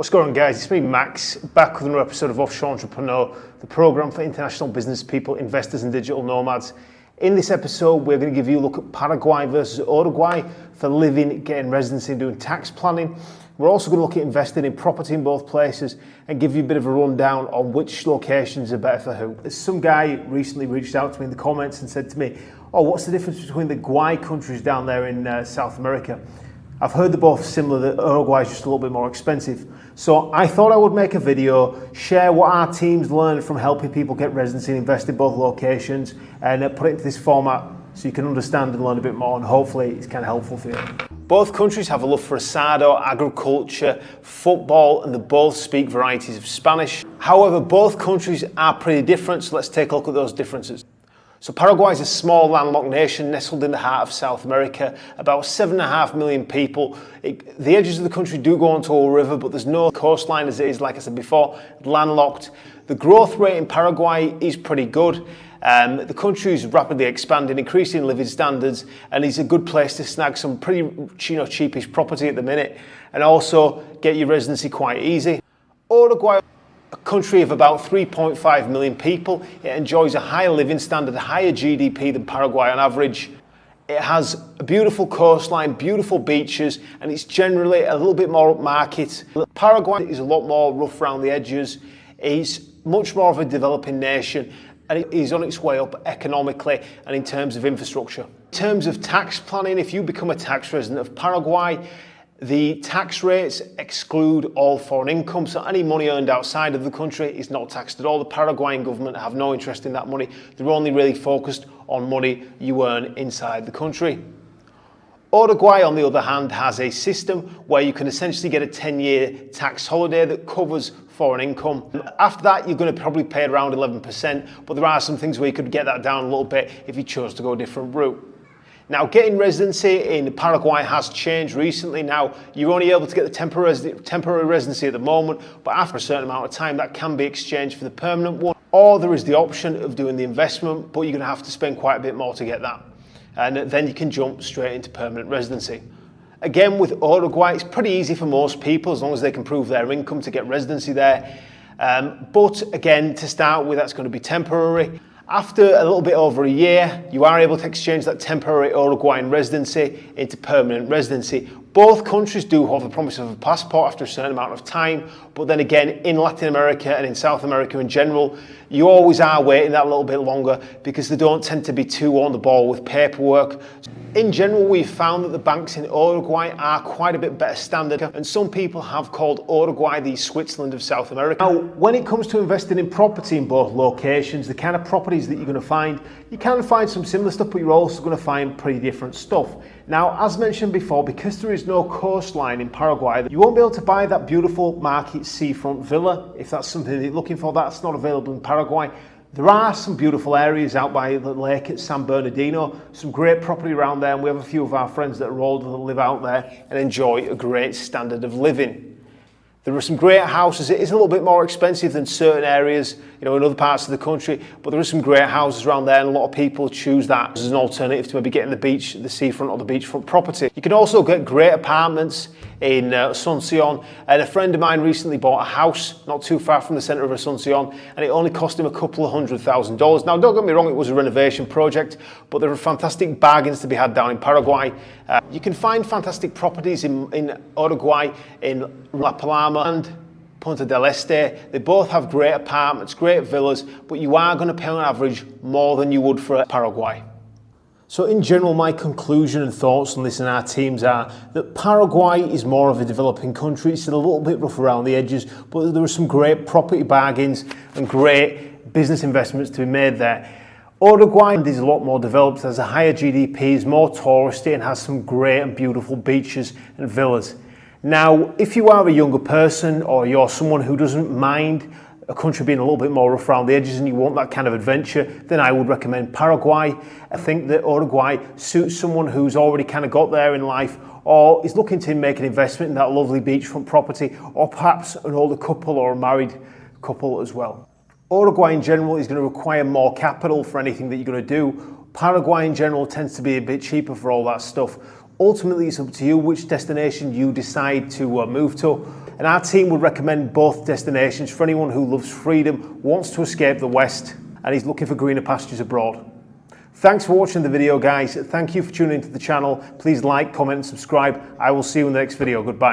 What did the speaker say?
What's going on, guys? It's me, Max, back with another episode of Offshore Entrepreneur, the program for international business people, investors and digital nomads. In this episode, we're going to give you a look at Paraguay versus Uruguay for living, getting residency and doing tax planning. We're also going to look at investing in property in both places and give you a bit of a rundown on which locations are better for who. Some guy recently reached out to me in the comments and said to me, oh, what's the difference between the guay countries down there in South America? I've heard they're both similar, that Uruguay is just a little bit more expensive. So I thought I would make a video, share what our teams learned from helping people get residency and invest in both locations, and put it into this format so you can understand and learn a bit more, and hopefully it's kind of helpful for you. Both countries have a love for asado, agriculture, football, and they both speak varieties of Spanish. However, both countries are pretty different, so let's take a look at those differences. So Paraguay is a small landlocked nation nestled in the heart of South America, about 7.5 million people. The edges of the country do go onto a river, but there's no coastline as it is, like I said before, landlocked. The growth rate in Paraguay is pretty good. The country is rapidly expanding, increasing living standards, and is a good place to snag some pretty cheapish property at the minute, and also get your residency quite easy. Uruguay, a country of about 3.5 million people, it enjoys a higher living standard, a higher GDP than Paraguay on average. It has a beautiful coastline, beautiful beaches, and it's generally a little bit more upmarket. Paraguay is a lot more rough around the edges. It's much more of a developing nation, and it is on its way up economically and in terms of infrastructure. In terms of tax planning, if you become a tax resident of Paraguay, the tax rates exclude all foreign income, so any money earned outside of the country is not taxed at all. The Paraguayan government have no interest in that money. They're only really focused on money you earn inside the country. Uruguay, on the other hand, has a system where you can essentially get a 10-year tax holiday that covers foreign income. After that, you're going to probably pay around 11%, but there are some things where you could get that down a little bit if you chose to go a different route. Now, getting residency in Paraguay has changed recently. Now, you're only able to get the temporary residency at the moment, but after a certain amount of time, that can be exchanged for the permanent one. Or there is the option of doing the investment, but you're going to have to spend quite a bit more to get that. And then you can jump straight into permanent residency. Again, with Uruguay, it's pretty easy for most people, as long as they can prove their income, to get residency there. But again, to start with, that's going to be temporary. After a little bit over a year, you are able to exchange that temporary Uruguayan residency into permanent residency. Both countries do have the promise of a passport after a certain amount of time, but then again, in Latin America and in South America in general, you always are waiting that little bit longer because they don't tend to be too on the ball with paperwork. In general, we've found that the banks in Uruguay are quite a bit better standard, and some people have called Uruguay the Switzerland of South America. Now, when it comes to investing in property in both locations, the kind of properties that you're going to find, you can find some similar stuff, but you're also going to find pretty different stuff. Now, as mentioned before, because there is no coastline in Paraguay, you won't be able to buy that beautiful market seafront villa. If that's something that you're looking for, that's not available in Paraguay. There are some beautiful areas out by the lake at San Bernardino, some great property around there, and we have a few of our friends that are older that live out there and enjoy a great standard of living. There are some great houses. It is a little bit more expensive than certain areas, in other parts of the country, but there are some great houses around there, and a lot of people choose that as an alternative to maybe getting the beach, the seafront or the beachfront property. You can also get great apartments in Asuncion, and a friend of mine recently bought a house not too far from the centre of Asuncion, and it only cost him a couple of $100,000. Now, don't get me wrong, it was a renovation project, but there are fantastic bargains to be had down in Paraguay. You can find fantastic properties in Uruguay, in La Palma and Punta del Este. They both have great apartments, great villas, but you are going to pay on average more than you would for Paraguay. So in general, my conclusion and thoughts on this and our teams are that Paraguay is more of a developing country. It's still a little bit rough around the edges, but there are some great property bargains and great business investments to be made there. Uruguay is a lot more developed, has a higher GDP, is more touristy, and has some great and beautiful beaches and villas. Now, if you are a younger person or you're someone who doesn't mind a country being a little bit more rough around the edges and you want that kind of adventure, then I would recommend Paraguay. I think that Uruguay suits someone who's already kind of got there in life or is looking to make an investment in that lovely beachfront property, or perhaps an older couple or a married couple as well. Uruguay in general is going to require more capital for anything that you're going to do. Paraguay in general tends to be a bit cheaper for all that stuff. Ultimately, it's up to you which destination you decide to move to. And our team would recommend both destinations for anyone who loves freedom, wants to escape the West, and is looking for greener pastures abroad. Thanks for watching the video, guys. Thank you for tuning into the channel. Please like, comment, and subscribe. I will see you in the next video. Goodbye.